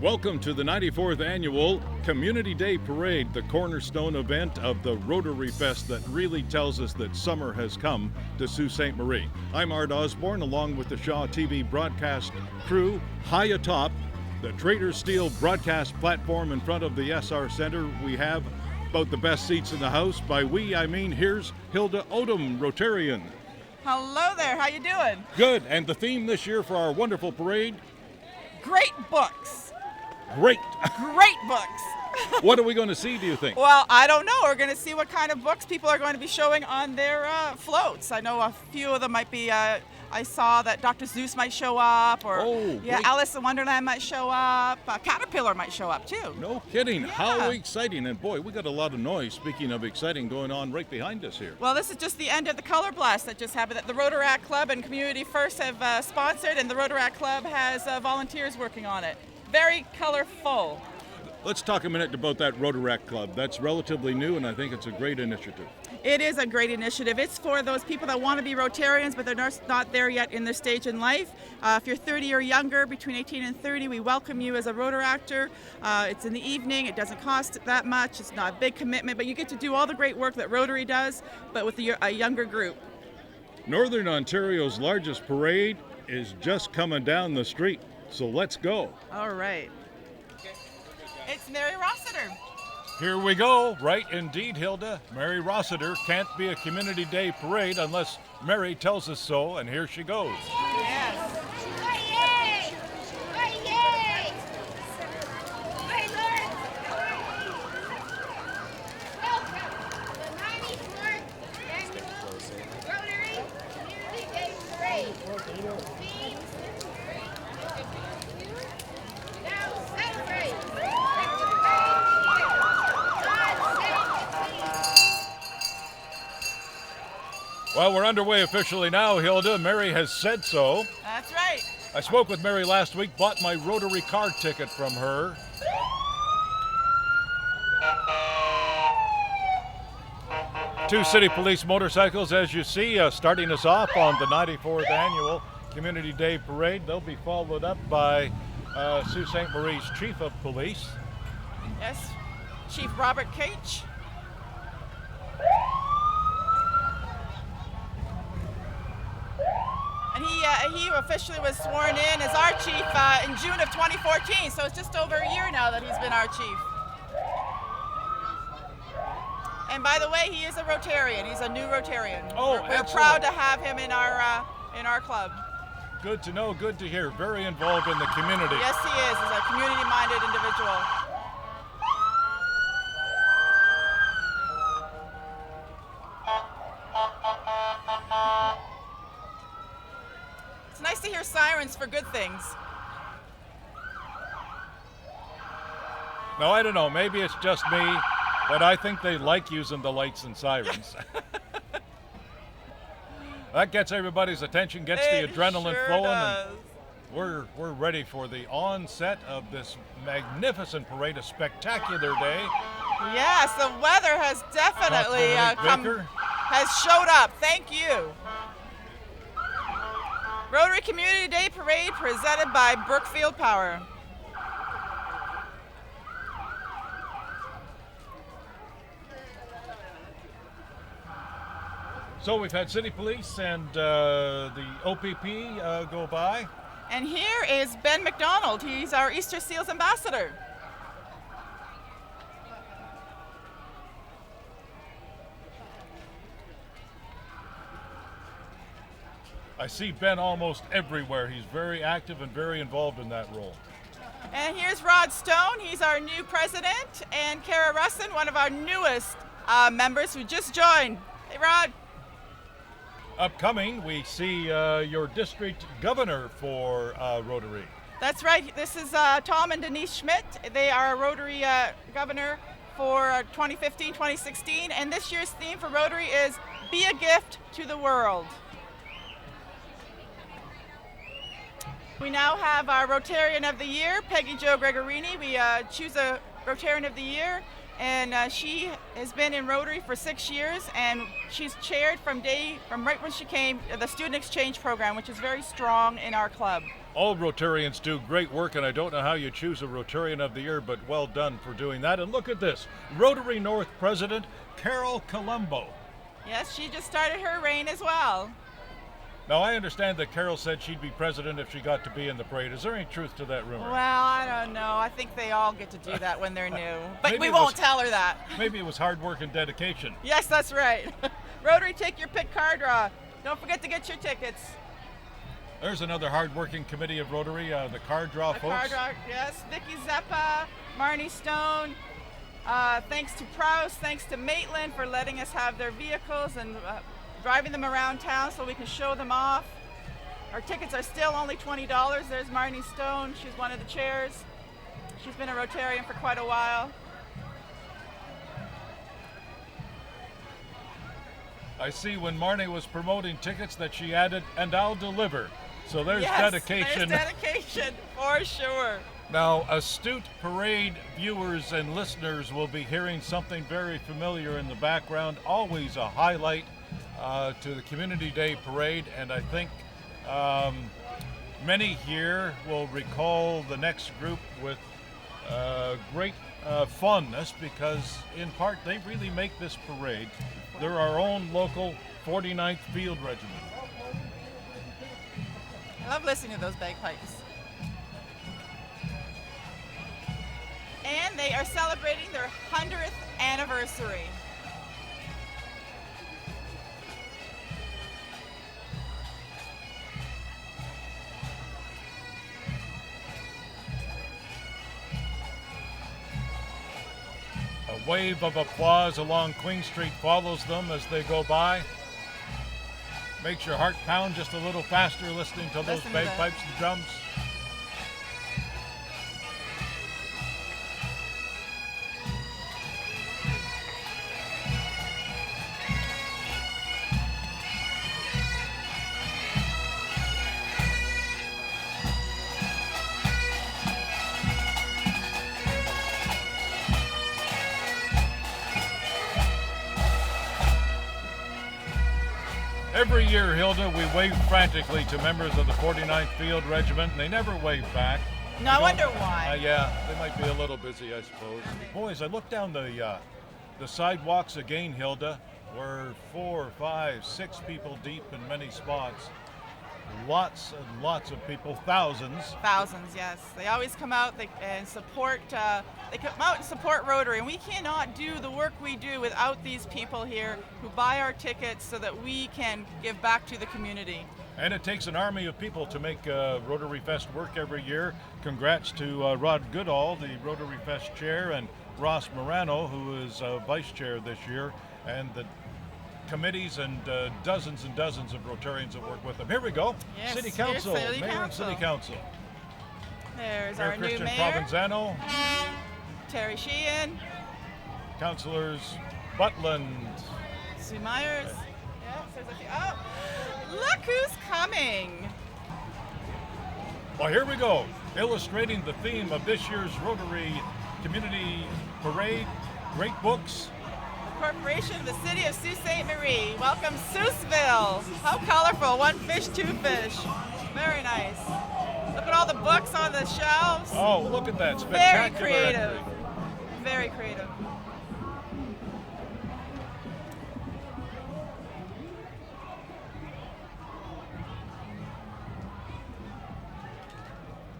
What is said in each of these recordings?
Welcome to the 94th Annual Community Day Parade, the cornerstone event of the Rotaryfest that really tells us that summer has come to Sault Ste. Marie. I'm Art Osborne, along with the Shaw TV broadcast crew. High atop the Trader Steel broadcast platform in front of the SR Center, we have about the best seats in the house. By we, I mean here's Hilda Odom, Rotarian. Hello there, how you doing? Good, and the theme this year for our wonderful parade? Great books. Great. Great books. What are we going to see, do you think? Well, I don't know. We're going to see what kind of books people are going to be showing on their floats. I know a few of them might be, I saw that Dr. Seuss might show up, or great. Alice in Wonderland might show up. Caterpillar might show up too. No kidding. Yeah. How exciting. And boy, we got a lot of noise, speaking of exciting, going on right behind us here. Well, this is just the end of the Color Blast that just happened that the Rotaract Club and Community First have sponsored, and the Rotaract Club has volunteers working on it. Very colorful. Let's talk a minute about that Rotaract Club. That's relatively new, and I think it's a great initiative. It is a great initiative. It's for those people that want to be Rotarians, but they're not there yet in their stage in life. If you're 30 or younger, between 18 and 30, we welcome you as a Rotaractor. It's in the evening. It doesn't cost that much. It's not a big commitment, but you get to do all the great work that Rotary does, but with a younger group. Northern Ontario's largest parade is just coming down the street, so let's go. All right. It's Mary Rossiter. Here we go. Right indeed, Hilda. Mary Rossiter can't be a Community Day parade unless Mary tells us so, and here she goes. Yes. Yay! Yay! Welcome to the 94th Annual Rotary Community Day Parade. Theme: Now celebrate! Well, we're underway officially now, Hilda. Mary has said so. That's right. I spoke with Mary last week, bought my Rotary car ticket from her. Two city police motorcycles, as you see, starting us off on the 94th Annual Community Day Parade. They'll be followed up by Sault Ste. Marie's Chief of Police. Yes. Chief Robert Cage. And he officially was sworn in as our chief in June of 2014, so it's just over a year now that he's been our chief. And by the way, he is a Rotarian. He's a new Rotarian. Oh, we're proud to have him in our club. Good to know, good to hear. Very involved in the community. Yes, he is. He's a community-minded individual. It's nice to hear sirens for good things. No, I don't know. Maybe it's just me, but I think they like using the lights and sirens. That gets everybody's attention, gets the adrenaline sure flowing. Does. And we're ready for the onset of this magnificent parade, a spectacular day. Yes, the weather has definitely has showed up. Thank you. Rotary Community Day Parade presented by Brookfield Power. So we've had city police and the OPP go by. And here is Ben McDonald. He's our Easter Seals ambassador. I see Ben almost everywhere. He's very active and very involved in that role. And here's Rod Stone. He's our new president. And Kara Russin, one of our newest members who just joined. Hey, Rod. Upcoming, we see your district governor for Rotary. That's right. This is Tom and Denise Schmidt. They are a Rotary governor for 2015-2016. And this year's theme for Rotary is Be a Gift to the World. We now have our Rotarian of the Year, Peggy Jo Gregorini. We choose a Rotarian of the Year, and she has been in Rotary for 6 years, and she's chaired from right when she came the student exchange program, which is very strong in our club. All Rotarians do great work, and I don't know how you choose a Rotarian of the Year, but well done for doing that. And look at this, Rotary North President Carol Colombo. Yes, she just started her reign as well. Now, I understand that Carol said she'd be president if she got to be in the parade. Is there any truth to that rumor? Well, I don't know. I think they all get to do that when they're new. But Maybe we it won't was- tell her that. Maybe it was hard work and dedication. Yes, that's right. Rotary, take your pick car draw. Don't forget to get your tickets. There's another hard-working committee of Rotary, the card draw The folks. car draw, yes. Vicky Zeppa, Marnie Stone. Thanks to Prouse, thanks to Maitland for letting us have their vehicles and driving them around town so we can show them off. Our tickets are still only $20. There's Marnie Stone. She's one of the chairs. She's been a Rotarian for quite a while. I see when Marnie was promoting tickets that she added, "and I'll deliver." So there's Yes, dedication. there's dedication, for sure. Now, astute parade viewers and listeners will be hearing something very familiar in the background, always a highlight to the Community Day Parade, and I think many here will recall the next group with great fondness, because in part they really make this parade. They're our own local 49th Field Regiment. I love listening to those bagpipes. And they are celebrating their 100th anniversary. A wave of applause along Queen Street follows them as they go by. Makes your heart pound just a little faster listening to those Listen to that. bagpipes and drums. Every year, Hilda, we wave frantically to members of the 49th Field Regiment, and they never wave back. No, I wonder why. Yeah, they might be a little busy, I suppose. Boys, I looked down the sidewalks again, Hilda. We're 4, 5, 6 people deep in many spots. Lots and lots of people, thousands. Thousands, yes. They always come out and support. They come out and support Rotary, and we cannot do the work we do without these people here who buy our tickets so that we can give back to the community. And it takes an army of people to make Rotaryfest work every year. Congrats to Rod Goodall, the Rotaryfest chair, and Ross Morano, who is vice chair this year, and the committees and dozens and dozens of Rotarians that work with them. Here we go. Yes, City here's Council, City Mayor and Council. City Council. There's Mayor our new Christian mayor, Provenzano, Terry Sheehan, Councillors Butland. Sue Myers. Yes, there's a few. Oh, look who's coming. Well, here we go. Illustrating the theme of this year's Rotary Community Parade, great books. Corporation of the City of Sault Ste. Marie. Welcome, Seussville. How colorful. One fish, two fish. Very nice. Look at all the books on the shelves. Oh, look at that. Very Spectacular creative. entry. Very creative.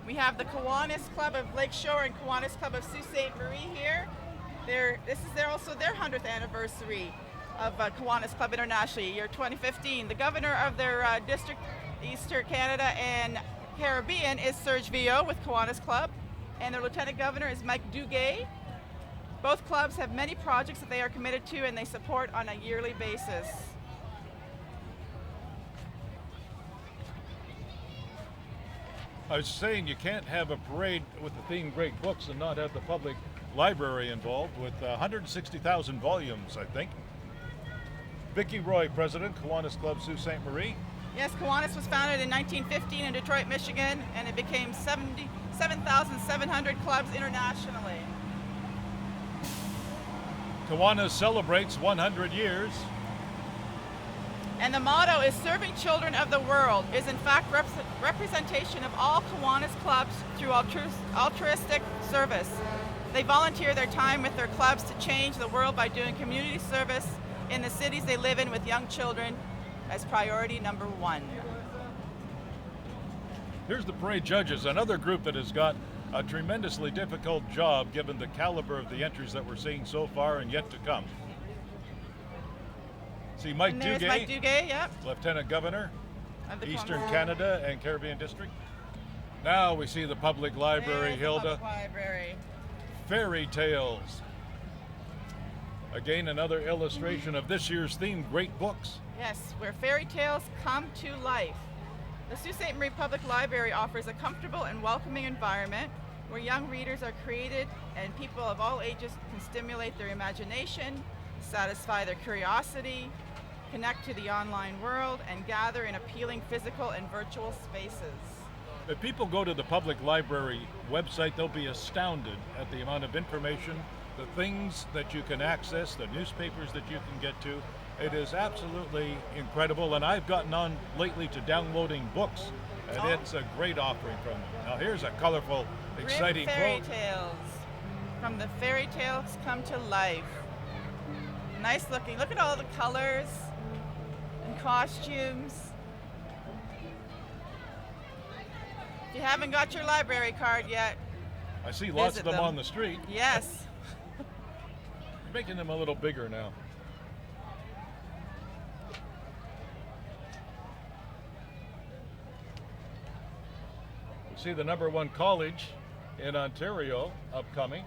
We have the Kiwanis Club of Lakeshore and Kiwanis Club of Sault Ste. Marie here. This is also their 100th anniversary of Kiwanis Club internationally, year 2015. The governor of their district, Eastern Canada and Caribbean, is Serge Villot with Kiwanis Club, and their lieutenant governor is Mike Duguay. Both clubs have many projects that they are committed to and they support on a yearly basis. I was saying you can't have a parade with the theme Great Books and not have the public library involved with 160,000 volumes, I think. Vicki Roy, President, Kiwanis Club, Sault Ste. Marie. Yes, Kiwanis was founded in 1915 in Detroit, Michigan, and it became 77,700 clubs internationally. Kiwanis celebrates 100 years. And the motto is serving children of the world is in fact representation of all Kiwanis clubs through altruistic service. They volunteer their time with their clubs to change the world by doing community service in the cities they live in with young children as priority number one. Here's the parade judges, another group that has got a tremendously difficult job given the caliber of the entries that we're seeing so far and yet to come. See Mike And there's Duguay, Mike Duguay, yep, Lieutenant Governor, of the Eastern Kiwanis. Canada and Caribbean District. Now we see the Public Library, There's the Hilda. Public Library. Fairy tales. Again, another illustration of this year's theme, great books. Yes, where fairy tales come to life. The Sault Ste. Marie Public Library offers a comfortable and welcoming environment where young readers are created and people of all ages can stimulate their imagination, satisfy their curiosity, connect to the online world, and gather in appealing physical and virtual spaces. If people go to the Public Library website, they'll be astounded at the amount of information, the things that you can access, the newspapers that you can get to. It is absolutely incredible, and I've gotten on lately to downloading books, and it's a great offering from them. Now here's a colorful, exciting Grim fairy quote. tales. From the fairy tales come to life. Nice looking. Look at all the colors and costumes. If you haven't got your library card yet, I see lots visit of them them. on the street. yes. Making them a little bigger now. We see the #1 college in Ontario upcoming.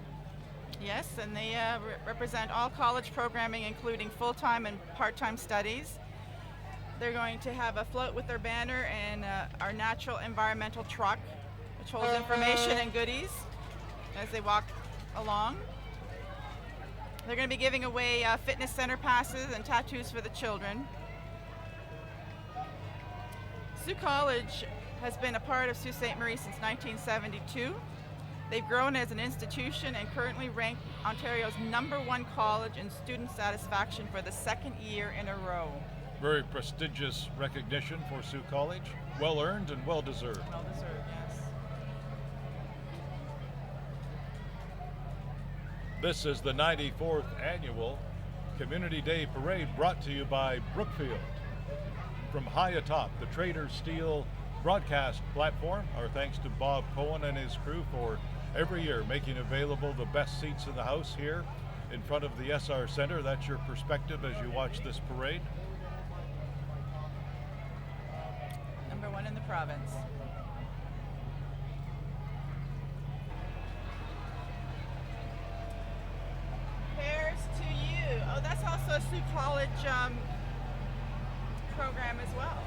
Yes, and they represent all college programming, including full-time and part-time studies. They're going to have a float with their banner and our natural environmental truck, which holds information and goodies as they walk along. They're going to be giving away fitness center passes and tattoos for the children. Sault College has been a part of Sault Ste. Marie since 1972. They've grown as an institution and currently ranked Ontario's #1 college in student satisfaction for the second year in a row. Very prestigious recognition for Sault College. Well earned and well deserved. Well deserved, yes. This is the 94th annual Community Day Parade brought to you by Brookfield. From high atop the Trader Steel broadcast platform, our thanks to Bob Cohen and his crew for every year making available the best seats in the house here in front of the SR Center. That's your perspective as you watch this parade. #1 in the province. Here's to you. Oh, that's also a Sault College program as well.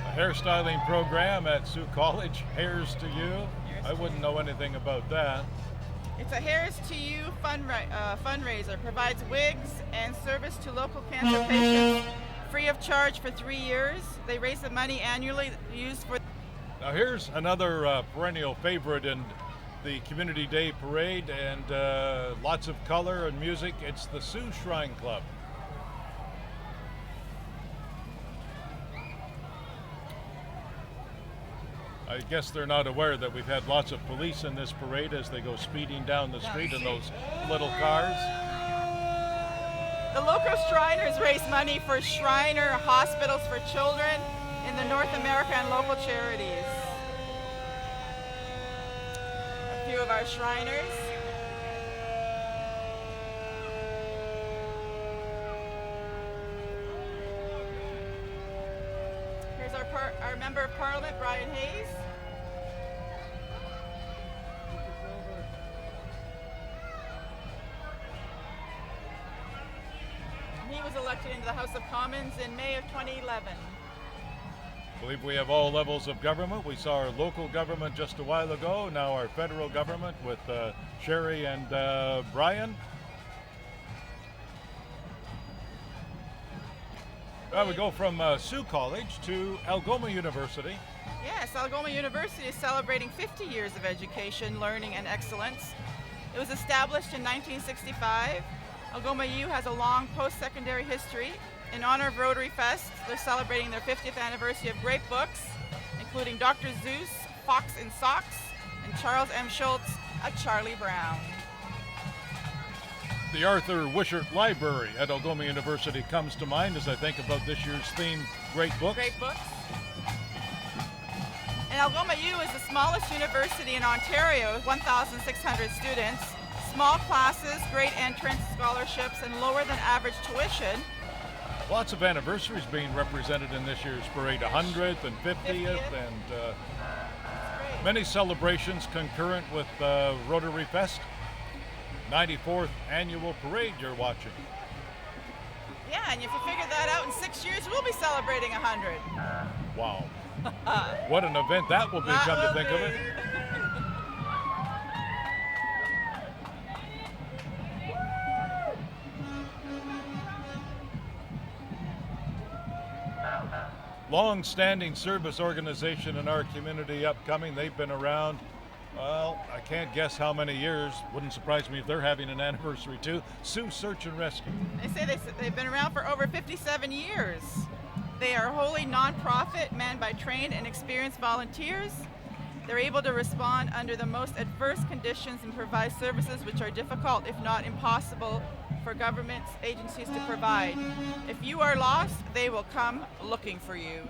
A hairstyling program at Sault College, Hairs to You. Hairs I to wouldn't You. know anything about that. It's a Hairs to You fundraiser. Provides wigs and service to local cancer patients free of charge for 3 years. They raise the money annually used for. Now here's another perennial favorite in the Community Day Parade, and lots of color and music. It's the Sioux Shrine Club. I guess they're not aware that we've had lots of police in this parade as they go speeding down the street in those little cars. The local Shriners raise money for Shriner hospitals for children in the North America and local charities. A few of our Shriners. Here's our Member of Parliament, Brian Hayes. He was elected into the House of Commons in May of 2011. I believe we have all levels of government. We saw our local government just a while ago, now our federal government with Sherry and Brian. We go from Sioux College to Algoma University. Yes, Algoma University is celebrating 50 years of education, learning, and excellence. It was established in 1965. Algoma U has a long post-secondary history. In honor of Rotaryfest, they're celebrating their 50th anniversary of great books, including Dr. Zeus, Fox in Socks, and Charles M. Schultz, A Charlie Brown. The Arthur Wishart Library at Algoma University comes to mind as I think about this year's theme, Great Books. Great books. And Algoma U is the smallest university in Ontario with 1,600 students. Small classes, great entrance scholarships, and lower than average tuition. Lots of anniversaries being represented in this year's parade, 100th and 50th, and many celebrations concurrent with Rotaryfest. 94th annual parade you're watching. Yeah, and if you figure that out, in 6 years we'll be celebrating 100. Wow. What an event that will be, come to think of it. Long-standing service organization in our community upcoming. They've been around, well, I can't guess how many years. Wouldn't surprise me if they're having an anniversary too. Sioux Search and Rescue. They say they've been around for over 57 years. They are a wholly non-profit manned by trained and experienced volunteers. They're able to respond under the most adverse conditions and provide services which are difficult, if not impossible, for government agencies to provide. If you are lost, they will come looking for you.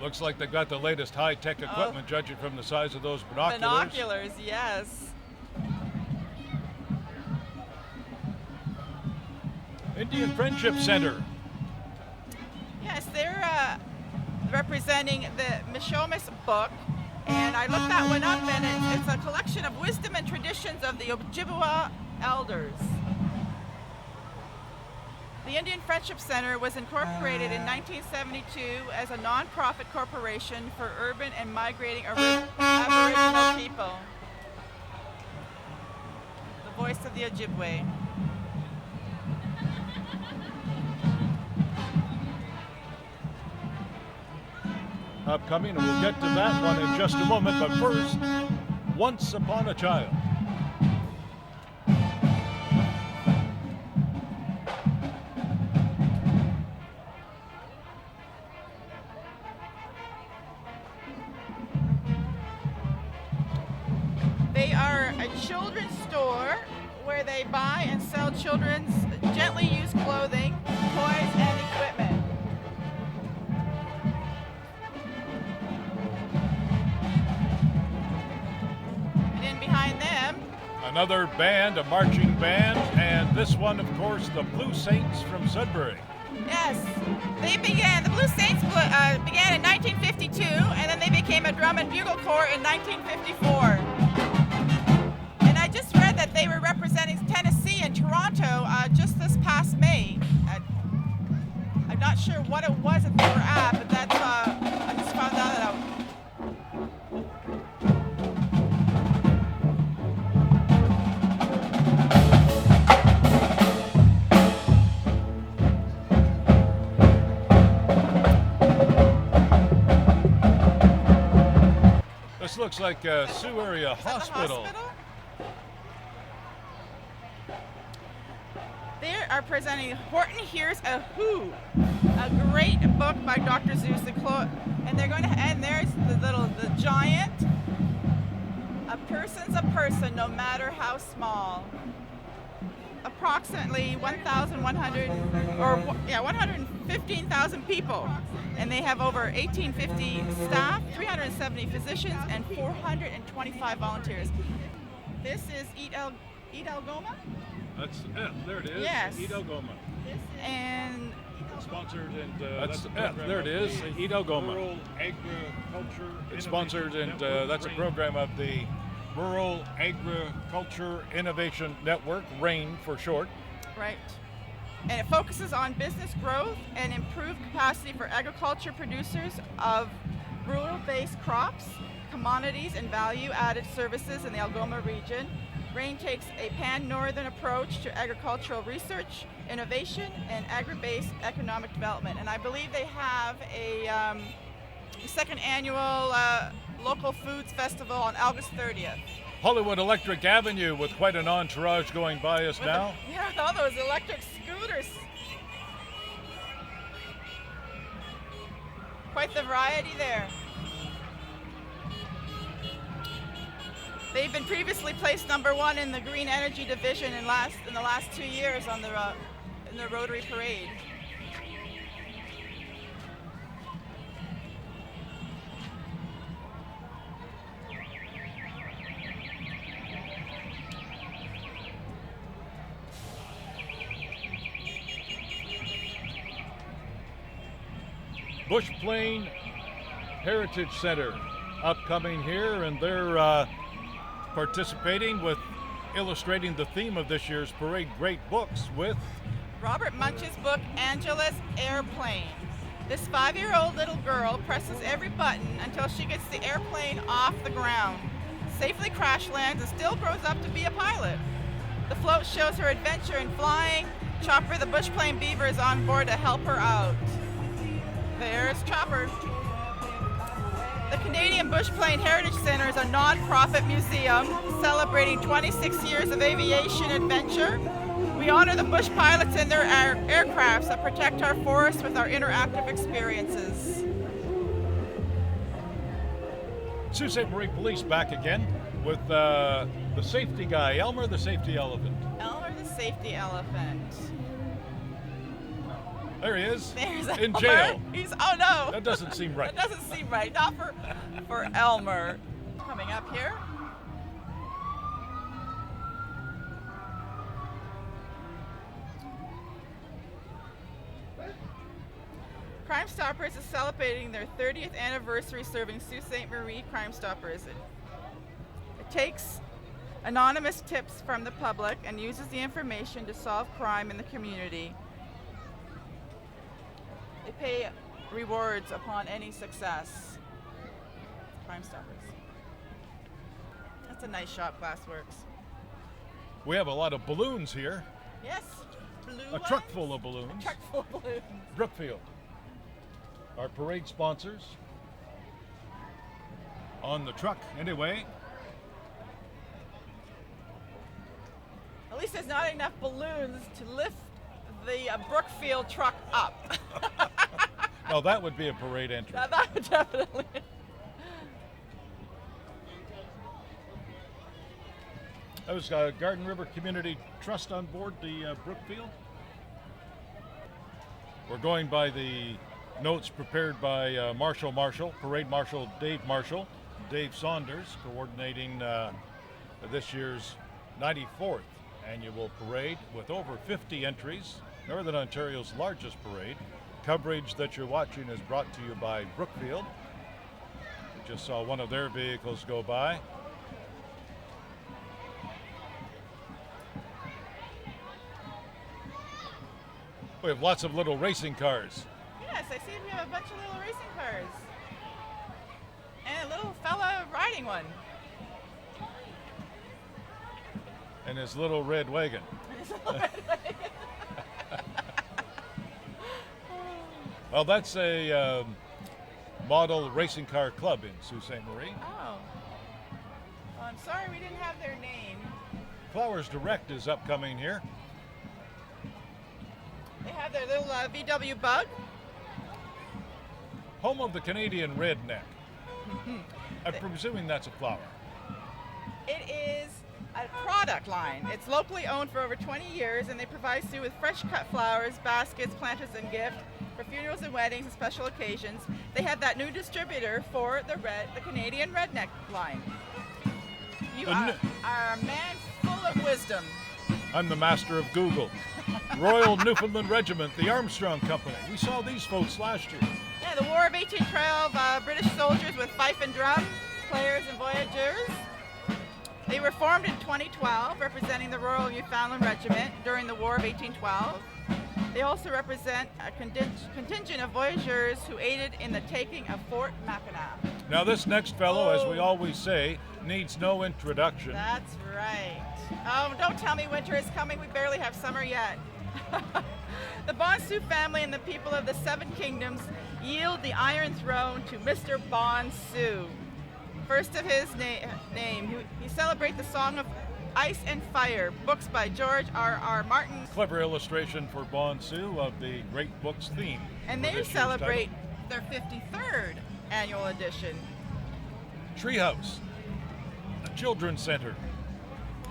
Looks like they've got the latest high-tech equipment, judging from the size of those binoculars. Binoculars, yes. Indian Friendship Center. Yes, they're representing the Mishomis book, and I looked that one up, and it's a collection of wisdom and traditions of the Ojibwa elders. The Indian Friendship Center was incorporated in 1972 as a non-profit corporation for urban and migrating Aboriginal people. The voice of the Ojibwe. Upcoming, and we'll get to that one in just a moment, but first, Once Upon a Child. They are a children's store where they buy and sell children's gently used clothing, toys, and equipment. And then behind them, Another band, a marching band, and this one, of course, the Blue Saints from Sudbury. yes, the Blue Saints began in 1952, and then they became a drum and bugle corps in 1954. And I just read that they were representing Tennessee and Toronto just this past May. I'm not sure what it was that they were at, but that's I just found that out. This looks like a Sioux Area Is that the Hospital. They are presenting Horton Hears a Who, a great book by Dr. Zeus, and they're going to, and there's the giant. A person's a person, no matter how small. Approximately 115,000 people, and they have over 1,850 staff, 370 physicians, and 425 volunteers. This is Eat Algoma. That's there it is. Yes. Eat Algoma. And Sponsored and There it is. Eat Algoma. Rural Agriculture. It's sponsored, and that's a program of the Rural Agriculture Innovation Network, RAIN for short. right. And it focuses on business growth and improved capacity for agriculture producers of rural-based crops, commodities and value-added services in the Algoma region. RAIN takes a pan-northern approach to agricultural research, innovation, and agri-based economic development. And I believe they have a second annual local foods festival on August 30th. Hollywood Electric Avenue with quite an entourage going by us now. Yeah, with all those electric scooters. Quite the variety there. They've been previously placed #1 in the green energy division in the last 2 years on in the Rotary Parade. Bush Plain Heritage Center upcoming here, and they're participating with illustrating the theme of this year's parade, great books, with Robert Munch's book, Angela's Airplane. This 5-year-old little girl presses every button until she gets the airplane off the ground, safely crash lands, and still grows up to be a pilot. The float shows her adventure in flying. Chopper the Bush Plane Beaver is on board to help her out. There's Chopper. The Canadian Bush Plane Heritage Center is a non-profit museum celebrating 26 years of aviation adventure. We honor the Bush pilots and their aircrafts that protect our forests with our interactive experiences. Sault Ste. Marie Police back again with the safety guy, Elmer the safety elephant. Elmer the safety elephant. There he is. There's in Elmer. jail. Oh no. That doesn't seem right. That doesn't seem right. Not for Elmer. Coming up here. Crime Stoppers is celebrating their 30th anniversary serving Sault Ste. Marie Crime Stoppers. It takes anonymous tips from the public and uses the information to solve crime in the community. They pay rewards upon any success. Crime Stoppers. That's a nice shop, Glassworks. We have a lot of balloons here. Yes, blue A truck ones? full of balloons. A truck full of balloons. Brookfield, our parade sponsors. On the truck, anyway. At least there's not enough balloons to lift the Brookfield truck up. Oh, that would be a parade entry. Now that would definitely. That was Garden River Community Trust on board the Brookfield. We're going by the notes prepared by Parade Marshal Dave Marshall, Dave Saunders, coordinating this year's 94th annual parade with over 50 entries. Northern Ontario's largest parade. Coverage that you're watching is brought to you by Brookfield. We just saw one of their vehicles go by. We have lots of little racing cars. Yes, I see we have a bunch of little racing cars. And a little fella riding one. And his little red wagon. Well, that's a model racing car club in Sault Ste. Marie. Oh. Well, I'm sorry we didn't have their name. Flowers Direct is upcoming here. They have their little VW Bug. Home of the Canadian redneck. I'm presuming that's a flower. It is a product line. It's locally owned for over 20 years, and they provide you with fresh cut flowers, baskets, planters, and gifts for funerals and weddings and special occasions. They have that new distributor for the Canadian redneck line. You are a man full of wisdom. I'm the master of Google. Royal Newfoundland Regiment, the Armstrong Company. We saw these folks last year. Yeah, the War of 1812, British soldiers with fife and drum, players and voyageurs. They were formed in 2012, representing the Royal Newfoundland Regiment during the War of 1812. They also represent a contingent of voyageurs who aided in the taking of Fort Mackinac. Now this next fellow, as we always say, needs no introduction. That's right. Oh, don't tell me winter is coming. We barely have summer yet. The Bonsu family and the people of the Seven Kingdoms yield the Iron Throne to Mr. Bonsu. First of his name, he celebrates the Song of Ice and Fire, books by George R.R. Martin. Clever illustration for Bonsu of the Great Books theme. And for they this year's celebrate their 53rd annual edition. title. Treehouse, a children's center.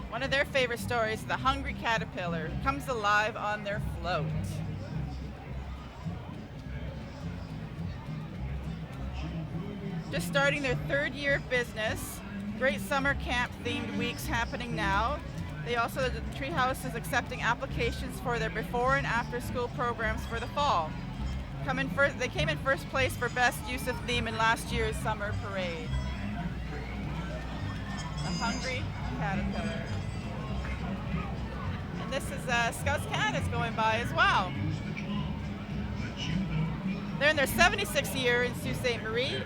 One of their favorite stories, The Hungry Caterpillar, comes alive on their float. Just starting their third year of business, great summer camp themed weeks happening now. The Treehouse is accepting applications for their before and after school programs for the fall. They came in first place for best use of theme in last year's summer parade. The Hungry Caterpillar. And this is Scouts Canada's going by as well. They're in their 76th year in Sault Ste. Marie.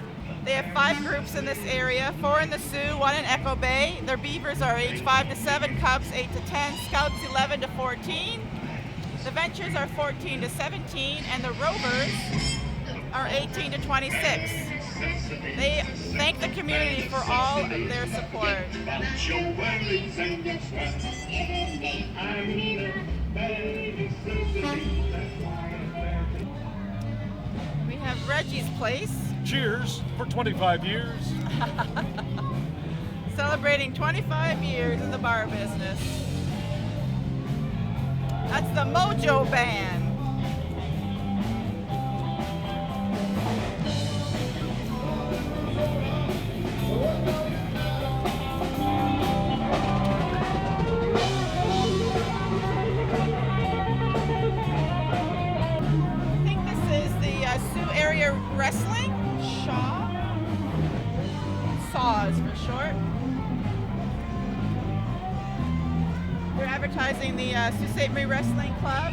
They have 5 groups in this area, 4 in the Sioux, 1 in Echo Bay. Their beavers are age 5 to 7, cubs 8 to 10, scouts 11 to 14. The ventures are 14 to 17, and the rovers are 18 to 26. They thank the community for all of their support. We have Reggie's Place. Cheers for 25 years. Celebrating 25 years in the bar business. That's the Mojo Band. I think this is the Sioux Area Wrestling. SHaw's for short. They're advertising the Sault Ste. Marie Wrestling Club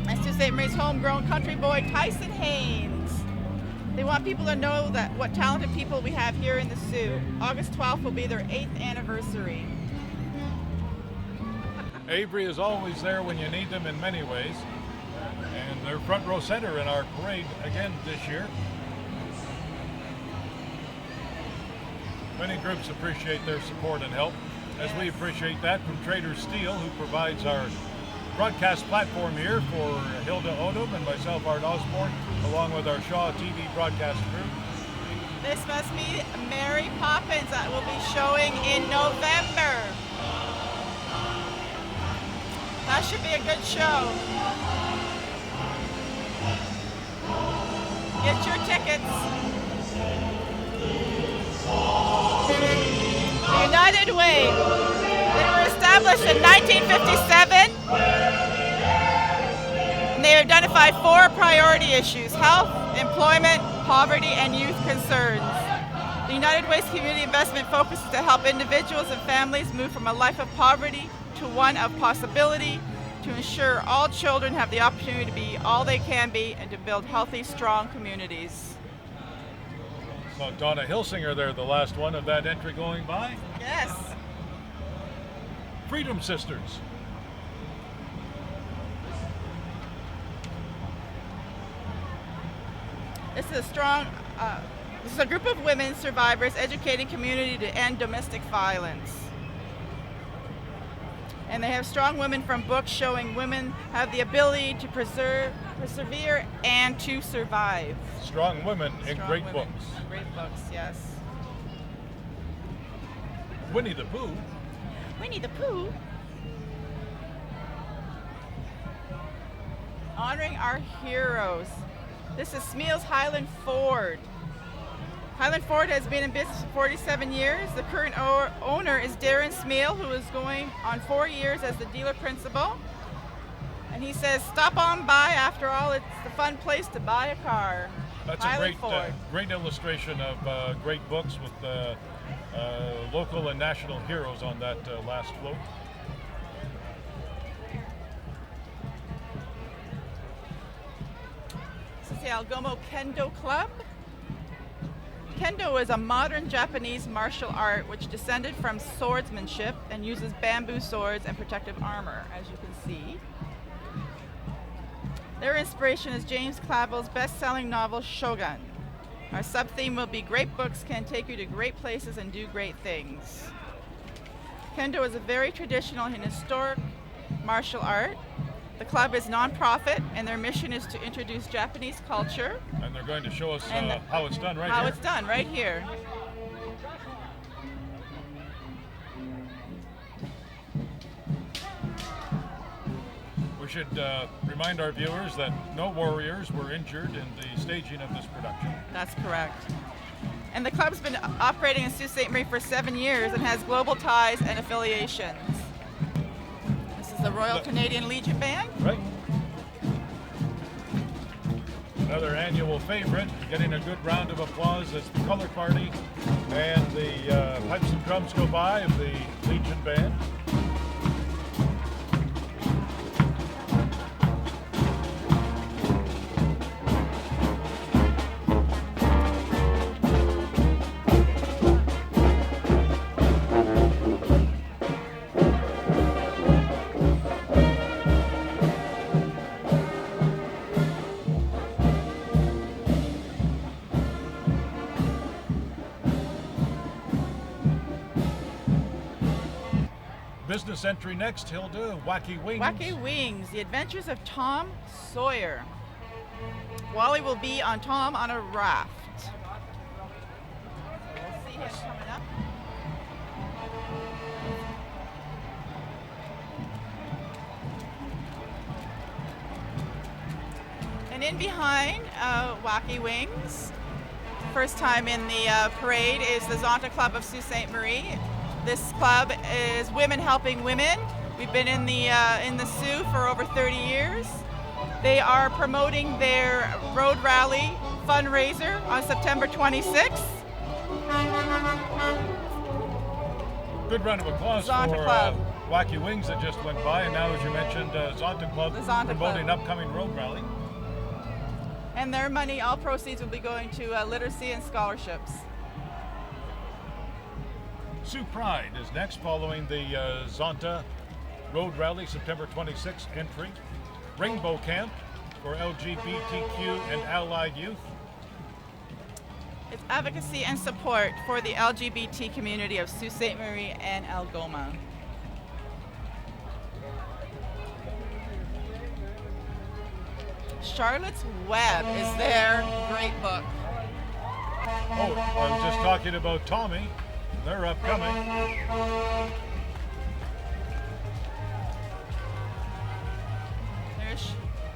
and Sault Ste. Marie's homegrown country boy Tyson Haynes. They want people to know that what talented people we have here in the Sioux. August 12th will be their 8th anniversary. Avery is always there when you need them in many ways. And they're front row center in our parade again this year. Many groups appreciate their support and help, as we appreciate that from Trader Steel, who provides our broadcast platform here for Hilda Odom and myself, Art Osborne, along with our Shaw TV broadcast crew. This must be Mary Poppins that will be showing in November. That should be a good show. Get your tickets. The United Way. They were established in 1957. And they identified 4 priority issues: health, employment, poverty, and youth concerns. The United Way's community investment focuses to help individuals and families move from a life of poverty to one of possibility, to ensure all children have the opportunity to be all they can be, and to build healthy, strong communities. So Donna Hilsinger there, the last one of that entry going by. Yes. Freedom Sisters. This is a group of women survivors educating community to end domestic violence. And they have strong women from books showing women have the ability to persevere and to survive. Strong women in Strong great women. books. Great books, yes. Winnie the Pooh. Winnie the Pooh. Honoring our heroes. This is Smeals Highland Ford. Highland Ford has been in business for 47 years. The current owner is Darren Smeal, who is going on 4 years as the dealer principal. And he says, stop on by. After all, it's the fun place to buy a car. That's Highland a Ford. great illustration of great books with local and national heroes on that last float. This is the Algomo Kendo Club. Kendo is a modern Japanese martial art which descended from swordsmanship and uses bamboo swords and protective armor, as you can see. Their inspiration is James Clavell's best-selling novel Shogun. Our sub-theme will be great books can take you to great places and do great things. Kendo is a very traditional and historic martial art. The club is non-profit and their mission is to introduce Japanese culture. And they're going to show us And how it's done right How here. it's done right here. We should remind our viewers that no warriors were injured in the staging of this production. That's correct. And the club's been operating in Sault Ste. Marie for 7 years and has global ties and affiliations. This is the Royal Canadian Legion Band. Right. Another annual favorite, getting a good round of applause as the color party and the pipes and drums go by of the Legion Band. Business entry next, Hilda. Wacky Wings. Wacky Wings, The Adventures of Tom Sawyer. Wally will be on Tom on a raft. We'll see him coming up. And in behind Wacky Wings, first time in the parade is the Zonta Club of Sault Ste. Marie. This club is Women Helping Women. We've been in the Sioux for over 30 years. They are promoting their road rally fundraiser on September 26th. Good round of applause Zonta for Club. Wacky Wings that just went by, and now, as you mentioned, Zonta Club The Zonta promoting Club. upcoming road rally. And their money, all proceeds will be going to literacy and scholarships. Sioux Pride is next, following the Zonta Road Rally, September 26th entry. Rainbow Camp for LGBTQ and allied youth. It's advocacy and support for the LGBT community of Sault Ste. Marie and Algoma. Charlotte's Web is their great book. Oh, I was just talking about Tommy. They're upcoming.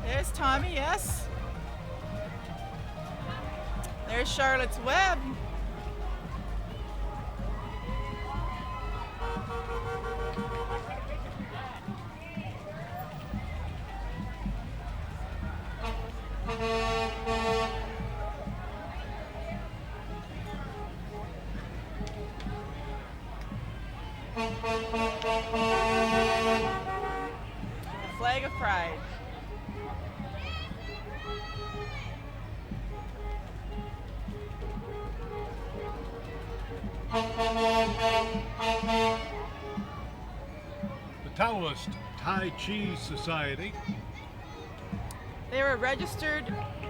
There's Tommy, yes. There's Charlotte's Web. Flag of Pride. The Taoist Tai Chi Society. They're a registered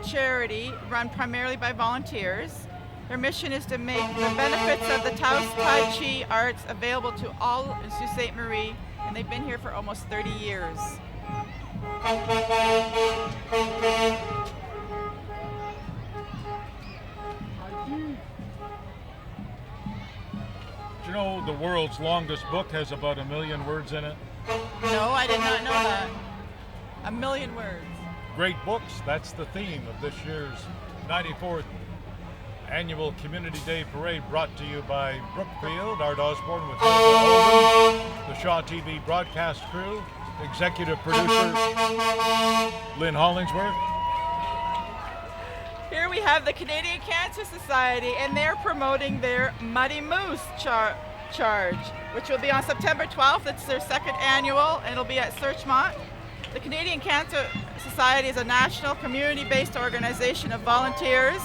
charity run primarily by volunteers. Their mission is to make the benefits of the Taoist Tai Chi arts available to all in Sault Ste. Marie, and they've been here for almost 30 years. Do you know the world's longest book has about 1 million words in it? No, I did not know that. 1 million words. Great books, that's the theme of this year's 94th Annual Community Day Parade, brought to you by Brookfield, Art Osborne with Hilda Oldham, the Shaw TV broadcast crew, executive producer Lynn Hollingsworth. Here we have the Canadian Cancer Society, and they're promoting their Muddy Moose charge, which will be on September 12th. It's their second annual, and it'll be at Searchmont. The Canadian Cancer Society is a national community-based organization of volunteers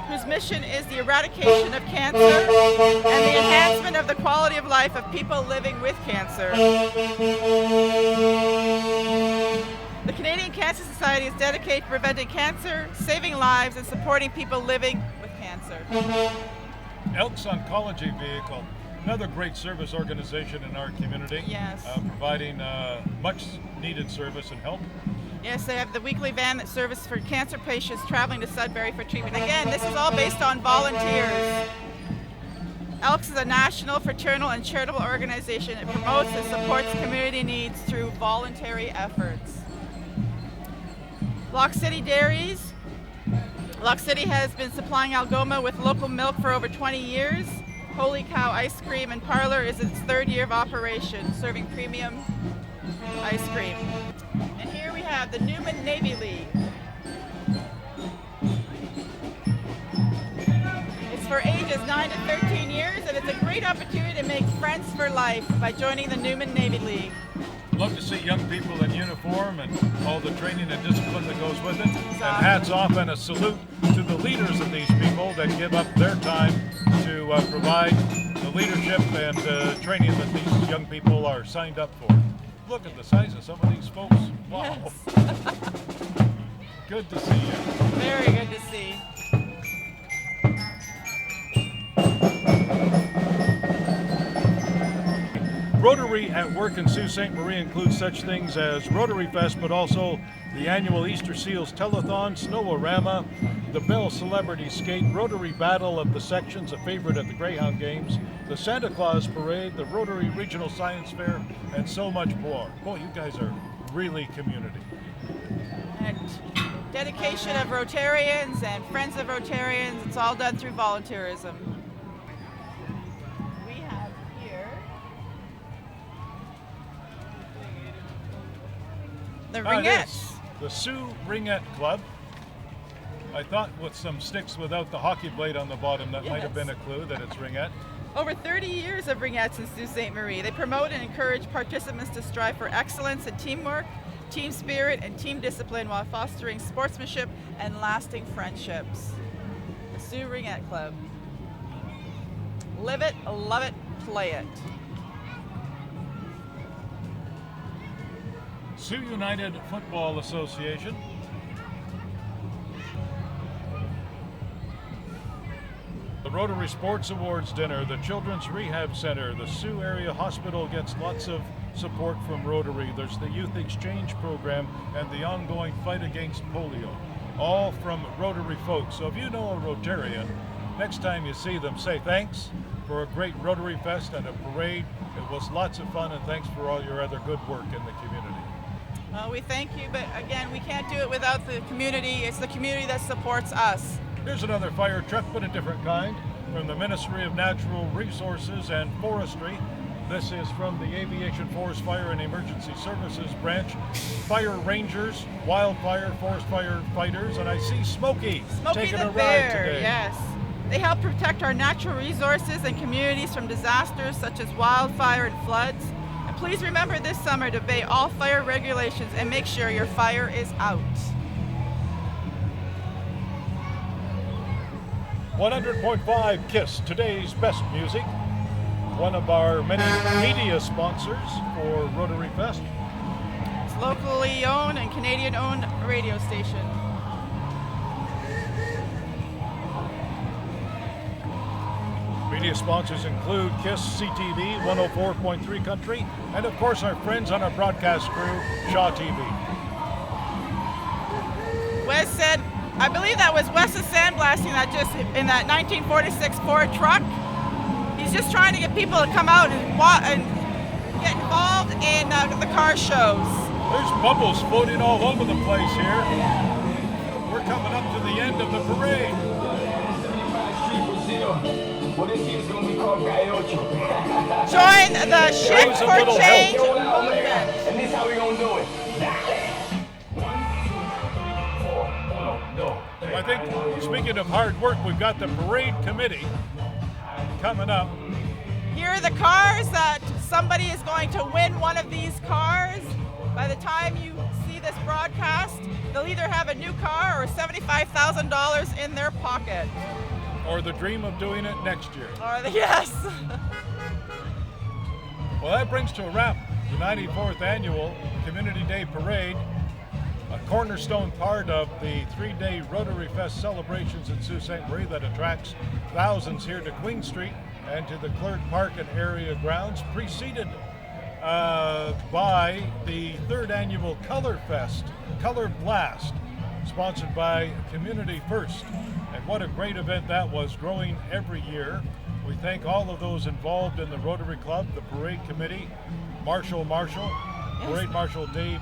whose mission is the eradication of cancer and the enhancement of the quality of life of people living with cancer. The Canadian Cancer Society is dedicated to preventing cancer, saving lives, and supporting people living with cancer. Elks Oncology Vehicle, another great service organization in our community. Yes. Providing much needed service and help. Yes, they have the weekly van that serves for cancer patients traveling to Sudbury for treatment. Again, this is all based on volunteers. Elks is a national, fraternal, and charitable organization. It promotes and supports community needs through voluntary efforts. Lock City Dairies. Lock City has been supplying Algoma with local milk for over 20 years. Holy Cow Ice Cream and Parlor is its third year of operation, serving premium ice cream. And here we have the Newman Navy League. It's for ages 9 to 13 years, and it's a great opportunity to make friends for life by joining the Newman Navy League. Love to see young people in uniform and all the training and discipline that goes with it. Exactly. And hats off and a salute to the leaders of these people that give up their time to provide the leadership and training that these young people are signed up for. Look at the size of some of these folks. Wow. Yes. Good to see you. Very good to see. Rotary at work in Sault Ste. Marie includes such things as Rotaryfest, but also the annual Easter Seals Telethon, Snow-O-Rama, the Bell Celebrity Skate, Rotary Battle of the Sections, a favorite at the Greyhound Games, the Santa Claus Parade, the Rotary Regional Science Fair, and so much more. Boy, you guys are really community. And dedication of Rotarians and Friends of Rotarians, it's all done through volunteerism. We have here the Ringettes. Yes, the Sioux Ringette Club. I thought with some sticks without the hockey blade on the bottom, that might have Yes. been a clue that it's Ringette. Over 30 years of Ringettes in Sault Ste. Marie. They promote and encourage participants to strive for excellence in teamwork, team spirit, and team discipline while fostering sportsmanship and lasting friendships. The Sioux Ringette Club. Live it, love it, play it. Sioux United Football Association. The Rotary Sports Awards dinner, the Children's Rehab Center, the Sioux Area Hospital gets lots of support from Rotary. There's the Youth Exchange Program and the ongoing fight against polio, all from Rotary folks. So if you know a Rotarian, next time you see them, say thanks for a great Rotary Fest and a parade. It was lots of fun, and thanks for all your other good work in the community. Well, we thank you, but again, we can't do it without the community. It's the community that supports us. Here's another fire truck, but a different kind, from the Ministry of Natural Resources and Forestry. This is from the Aviation Forest Fire and Emergency Services branch. Fire rangers, wildfire, forest fire fighters, and I see Smokey taking the a ride bear, today. yes. They help protect our natural resources and communities from disasters such as wildfire and floods. And please remember this summer to obey all fire regulations and make sure your fire is out. 100.5 KISS, today's best music. One of our many media sponsors for Rotary Fest. It's locally owned and Canadian owned radio station. Media sponsors include KISS CTV, 104.3 Country, and of course our friends on our broadcast crew, ShawTV. Wes said, I believe that was Wes's sandblasting that just in that 1946 Ford truck. He's just trying to get people to come out and get involved in the car shows. There's bubbles floating all over the place here. We're coming up to the end of the parade. Join the Shift Raise a for little Change help. movement. And this how we gonna do it. I think, speaking of hard work, we've got the parade committee coming up. Here are the cars that somebody is going to win one of these cars. By the time you see this broadcast, they'll either have a new car or $75,000 in their pocket. Or the dream of doing it next year. Yes. Well, that brings to a wrap the 94th Annual Community Day Parade, a cornerstone part of the 3-day Rotaryfest celebrations in Sault Ste. Marie that attracts thousands here to Queen Street and to the Clerk Park and area grounds, preceded by the 3rd Annual Color Fest, Color Blast, sponsored by Community First. And what a great event that was, growing every year. We thank all of those involved in the Rotary Club, the Parade Committee, Marshall, Parade Marshal Dave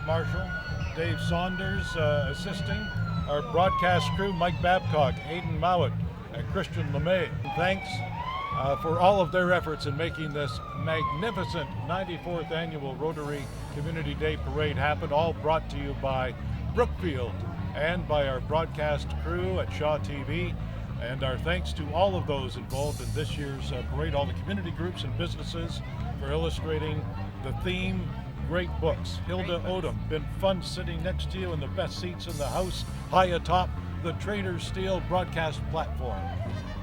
Saunders assisting, our broadcast crew, Mike Babcock, Aidan Mowat, and Christian LeMay. Thanks for all of their efforts in making this magnificent 94th Annual Rotary Community Day Parade happen, all brought to you by Brookfield and by our broadcast crew at Shaw TV. And our thanks to all of those involved in this year's parade, all the community groups and businesses for illustrating the theme. Great books. Hilda Odom, been fun sitting next to you in the best seats in the house, high atop the Trader's Steel broadcast platform.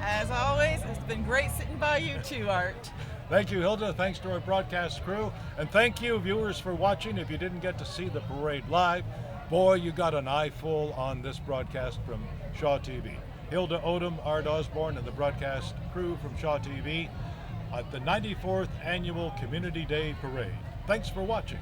As always, it's been great sitting by you too, Art. Thank you, Hilda. Thanks to our broadcast crew. And thank you, viewers, for watching. If you didn't get to see the parade live, boy, you got an eye full on this broadcast from Shaw TV. Hilda Odom, Art Osborne, and the broadcast crew from Shaw TV at the 94th Annual Community Day Parade. Thanks for watching.